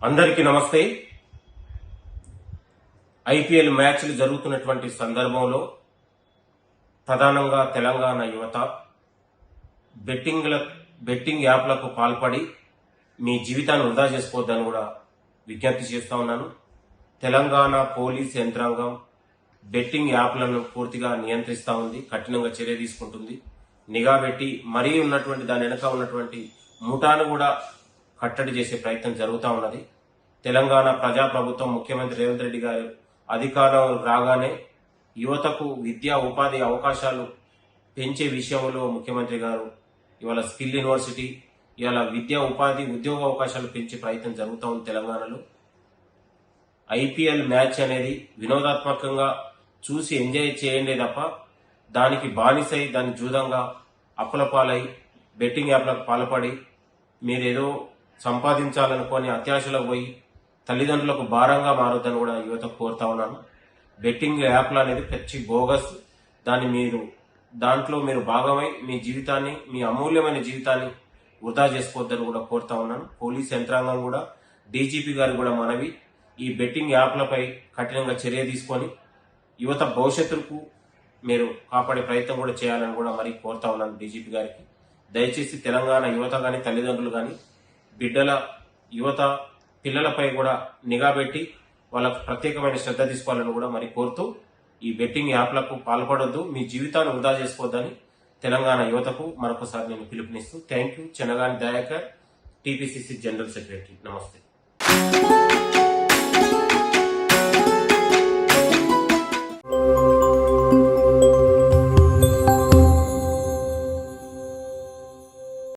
అందరికీ నమస్తే. ఐపీఎల్ మ్యాచ్లు జరుగుతున్నటువంటి సందర్భంలో ప్రధానంగా తెలంగాణ యువత బెట్టింగ్ యాప్లకు పాల్పడి మీ జీవితాన్ని వృధా చేసుకోవద్దని కూడా విజ్ఞప్తి చేస్తా ఉన్నాను. తెలంగాణ పోలీస్ యంత్రాంగం బెట్టింగ్ యాప్లను పూర్తిగా నియంత్రిస్తూ ఉంది, కఠినంగా చర్య తీసుకుంటుంది. నిఘా పెట్టి మరీ ఉన్నటువంటి దాని వెనక ఉన్నటువంటి ముఠాను కూడా కట్టడి చేసే ప్రయత్నం జరుగుతూ ఉన్నది. తెలంగాణ ప్రజాప్రభుత్వం ముఖ్యమంత్రి రేవంత్ రెడ్డి గారు అధికారం రాగానే యువతకు విద్యా ఉపాధి అవకాశాలు పెంచే విషయంలో ముఖ్యమంత్రి గారు ఇవాళ స్కిల్ యూనివర్సిటీ, ఇవాళ విద్యా ఉపాధి ఉద్యోగ అవకాశాలు పెంచే ప్రయత్నం జరుగుతూ ఉంది తెలంగాణలో. ఐపీఎల్ మ్యాచ్ అనేది వినోదాత్మకంగా చూసి ఎంజాయ్ చేయండి తప్ప దానికి బానిసై దాని జూదంగా అప్పులపాలై బెట్టింగ్ యాప్లకు పాల్పడి మీరేదో సంపాదించాలనుకొని అత్యాశలో పోయి తల్లిదండ్రులకు భారంగా మారొద్దని కూడా యువతకు కోరుతా ఉన్నాను. బెట్టింగ్ యాప్లు అనేది పచ్చి బోగస్. దాంట్లో మీరు భాగమై మీ జీవితాన్ని, మీ అమూల్యమైన జీవితాన్ని వృధా చేసుకోవద్దని కూడా కోరుతా ఉన్నాను. పోలీస్ యంత్రాంగం కూడా, డీజీపీ గారు కూడా మనవి, ఈ బెట్టింగ్ యాప్లపై కఠినంగా చర్య తీసుకొని యువత భవిష్యత్తుకు మీరు కాపాడే ప్రయత్నం కూడా చేయాలని కూడా మరి కోరుతా ఉన్నాను డీజీపీ గారికి. దయచేసి తెలంగాణ యువత కానీ, తల్లిదండ్రులు కానీ యువత పిల్లలపై కూడా నిఘా పెట్టి వాళ్ళకు ప్రత్యేకమైన శ్రద్ధ తీసుకోవాలని కూడా మరి కోరుతూ ఈ బెట్టింగ్ యాప్లకు పాల్పడొద్దు, మీ జీవితాన్ని వృధా చేసుకోవద్దని తెలంగాణ యువతకు మరొకసారి నేను పిలుపునిస్తూ thank you. Chenagani Dayakar, TPCC general secretary. నమస్తే.